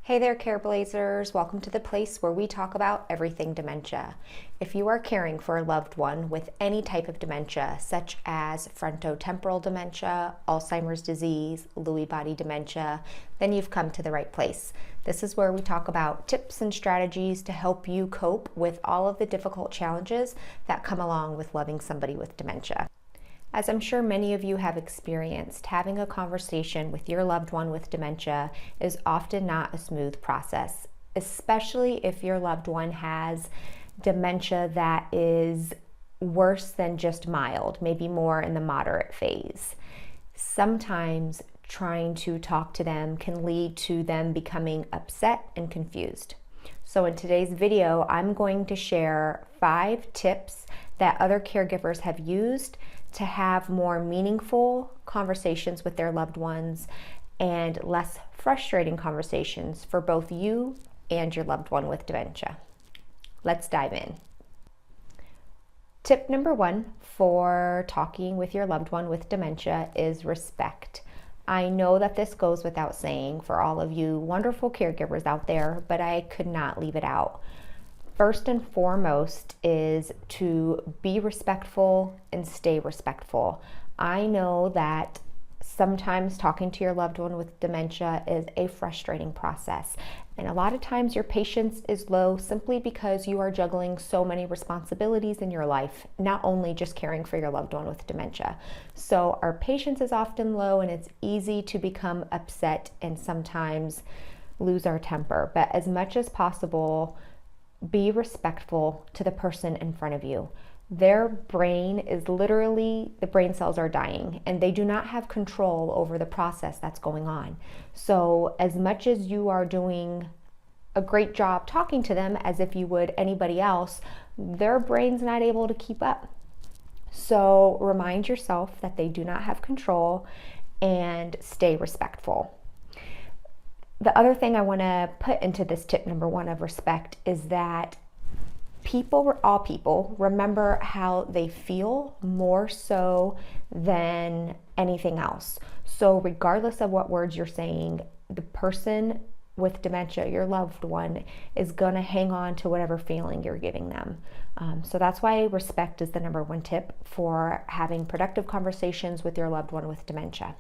Hey there, Careblazers. Welcome to the place where we talk about everything dementia. If you are caring for a loved one with any type of dementia, such as frontotemporal dementia, Alzheimer's disease, Lewy Body dementia, then you've come to the right place. This is where we talk about tips and strategies to help you cope with all of the difficult challenges that come along with loving somebody with dementia. As I'm sure many of you have experienced, having a conversation with your loved one with dementia is often not a smooth process, especially if your loved one has dementia that is worse than just mild, maybe more in the moderate phase. Sometimes trying to talk to them can lead to them becoming upset and confused. So in today's video, I'm going to share 5 tips that other caregivers have used to have more meaningful conversations with their loved ones and less frustrating conversations for both you and your loved one with dementia. Let's dive in. Tip number 1 for talking with your loved one with dementia is respect. I know that this goes without saying for all of you wonderful caregivers out there, but I could not leave it out. First and foremost is to be respectful and stay respectful. I know that sometimes talking to your loved one with dementia is a frustrating process. And a lot of times your patience is low simply because you are juggling so many responsibilities in your life, not only just caring for your loved one with dementia. So our patience is often low and it's easy to become upset and sometimes lose our temper. But as much as possible, be respectful to the person in front of you. Their brain is literally, the brain cells are dying and they do not have control over the process that's going on. So as much as you are doing a great job talking to them as if you would anybody else, their brain's not able to keep up. So remind yourself that they do not have control and stay respectful. The other thing I want to put into this tip number 1 of respect is that all people, remember how they feel more so than anything else. So regardless of what words you're saying, the person with dementia, your loved one, is going to hang on to whatever feeling you're giving them. So that's why respect is the number 1 tip for having productive conversations with your loved one with dementia.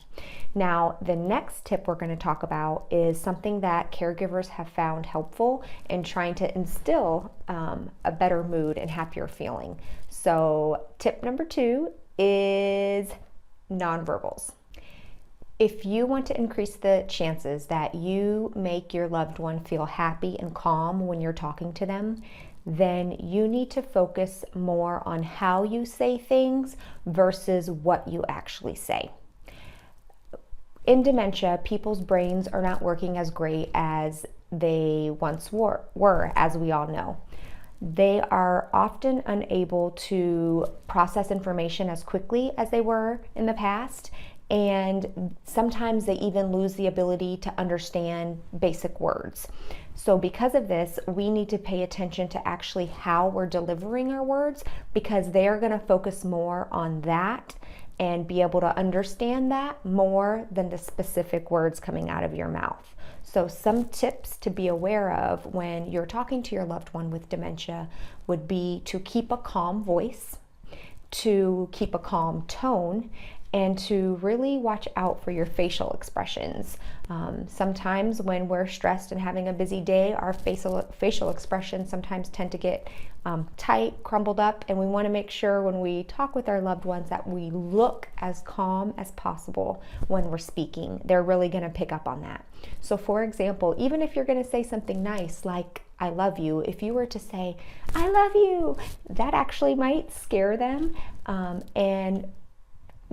Now, the next tip we're going to talk about is something that caregivers have found helpful in trying to instill a better mood and happier feeling. So tip number 2 is nonverbals. If you want to increase the chances that you make your loved one feel happy and calm when you're talking to them, then you need to focus more on how you say things versus what you actually say. In dementia, people's brains are not working as great as they once were, as we all know. They are often unable to process information as quickly as they were in the past, and sometimes they even lose the ability to understand basic words. So because of this, we need to pay attention to actually how we're delivering our words, because they are going to focus more on that and be able to understand that more than the specific words coming out of your mouth. So some tips to be aware of when you're talking to your loved one with dementia would be to keep a calm voice, to keep a calm tone, and to really watch out for your facial expressions. Sometimes when we're stressed and having a busy day, our facial expressions sometimes tend to get tight, crumbled up, and we want to make sure when we talk with our loved ones that we look as calm as possible when we're speaking. They're really going to pick up on that. So for example, even if you're going to say something nice like, "I love you," if you were to say, "I love you," that actually might scare them and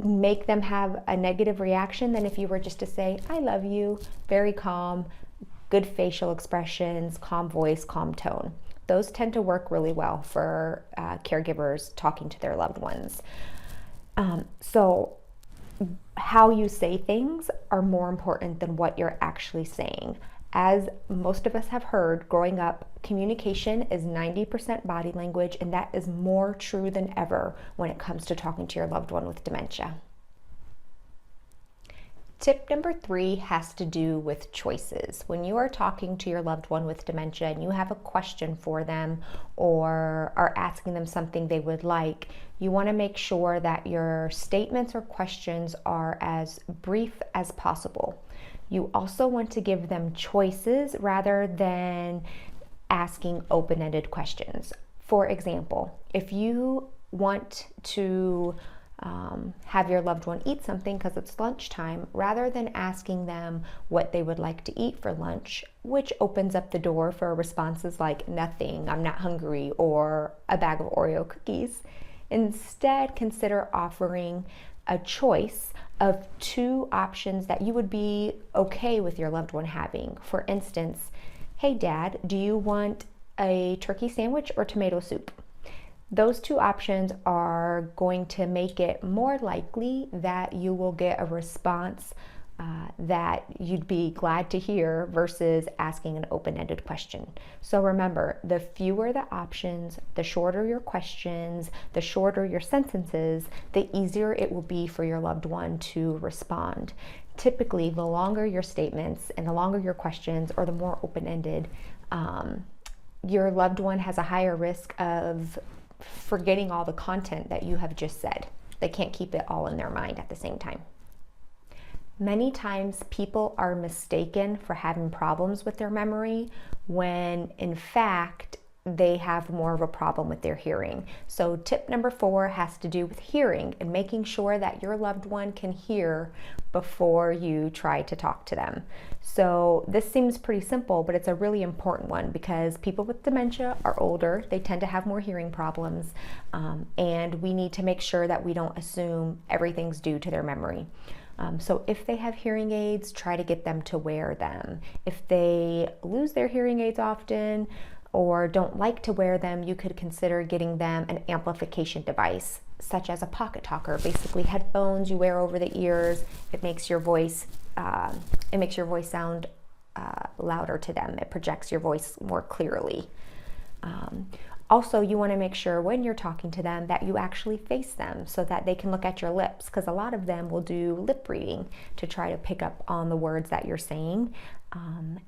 make them have a negative reaction than if you were just to say, "I love you," very calm, good facial expressions, calm voice, calm tone. Those tend to work really well for caregivers talking to their loved ones. So how you say things are more important than what you're actually saying. As most of us have heard growing up, communication is 90% body language, and that is more true than ever when it comes to talking to your loved one with dementia. Tip number 3 has to do with choices. When you are talking to your loved one with dementia and you have a question for them or are asking them something they would like, you want to make sure that your statements or questions are as brief as possible. You also want to give them choices rather than asking open-ended questions. For example, if you want to have your loved one eat something because it's lunchtime, rather than asking them what they would like to eat for lunch, which opens up the door for responses like nothing, I'm not hungry, or a bag of Oreo cookies, instead consider offering a choice of 2 options that you would be okay with your loved one having. For instance, hey Dad, do you want a turkey sandwich or tomato soup? Those 2 options are going to make it more likely that you will get a response that you'd be glad to hear versus asking an open-ended question. So remember, the fewer the options, the shorter your questions, the shorter your sentences, the easier it will be for your loved one to respond. Typically, the longer your statements and the longer your questions, or the more open-ended, your loved one has a higher risk of forgetting all the content that you have just said. They can't keep it all in their mind at the same time. Many times people are mistaken for having problems with their memory when in fact they have more of a problem with their hearing. So tip number 4 has to do with hearing and making sure that your loved one can hear before you try to talk to them. So this seems pretty simple, but it's a really important one because people with dementia are older, they tend to have more hearing problems, and we need to make sure that we don't assume everything's due to their memory. So if they have hearing aids, try to get them to wear them. If they lose their hearing aids often or don't like to wear them, you could consider getting them an amplification device, such as a pocket talker, basically headphones you wear over the ears. It makes your voice sound louder to them. It projects your voice more clearly. Also, you want to make sure when you're talking to them that you actually face them so that they can look at your lips, because a lot of them will do lip reading to try to pick up on the words that you're saying,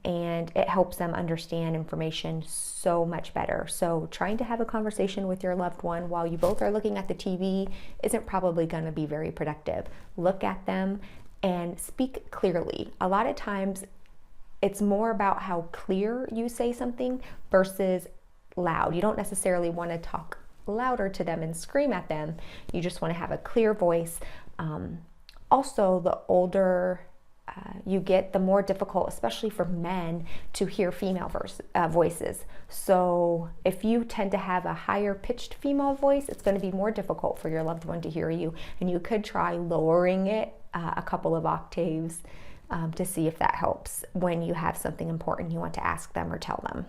and it helps them understand information so much better. So trying to have a conversation with your loved one while you both are looking at the TV isn't probably going to be very productive. Look at them and speak clearly. A lot of times it's more about how clear you say something versus loud. You don't necessarily want to talk louder to them and scream at them. You just want to have a clear voice. Also, the older you get, the more difficult, especially for men, to hear female voices. So if you tend to have a higher pitched female voice, it's going to be more difficult for your loved one to hear you. And you could try lowering it a couple of octaves to see if that helps when you have something important you want to ask them or tell them.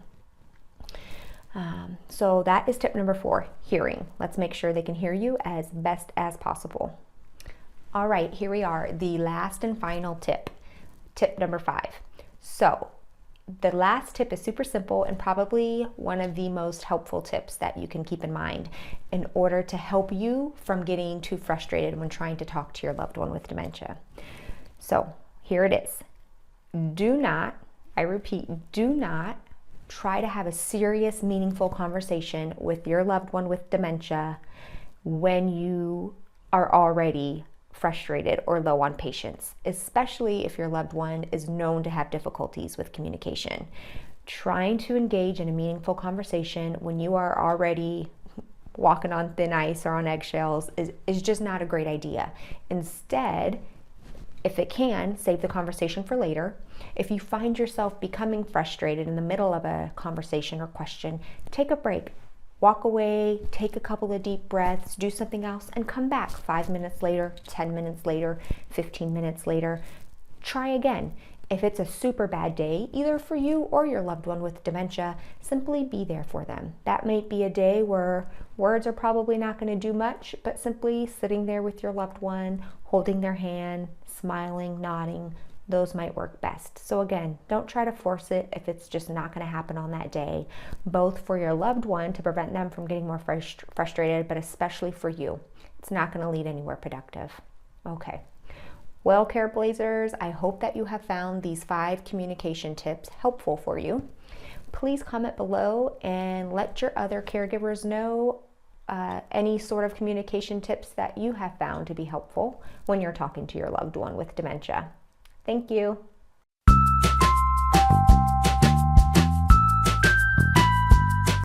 So that is tip number 4, hearing. Let's make sure they can hear you as best as possible. All right, here we are, the last and final tip, tip number 5. So the last tip is super simple and probably one of the most helpful tips that you can keep in mind in order to help you from getting too frustrated when trying to talk to your loved one with dementia. So here it is. Do not, I repeat, do not try to have a serious, meaningful conversation with your loved one with dementia when you are already frustrated or low on patience, especially if your loved one is known to have difficulties with communication. Trying to engage in a meaningful conversation when you are already walking on thin ice or on eggshells is just not a great idea. Instead, if it can, save the conversation for later. If you find yourself becoming frustrated in the middle of a conversation or question, take a break. Walk away, take a couple of deep breaths, do something else, and come back 5 minutes later, 10 minutes later, 15 minutes later. Try again. If it's a super bad day, either for you or your loved one with dementia, simply be there for them. That might be a day where words are probably not going to do much, but simply sitting there with your loved one, holding their hand, smiling, nodding, those might work best. So again, don't try to force it if it's just not going to happen on that day, both for your loved one to prevent them from getting more frustrated, but especially for you. It's not going to lead anywhere productive. Okay. Well, Careblazers, I hope that you have found these 5 communication tips helpful for you. Please comment below and let your other caregivers know any sort of communication tips that you have found to be helpful when you're talking to your loved one with dementia. Thank you.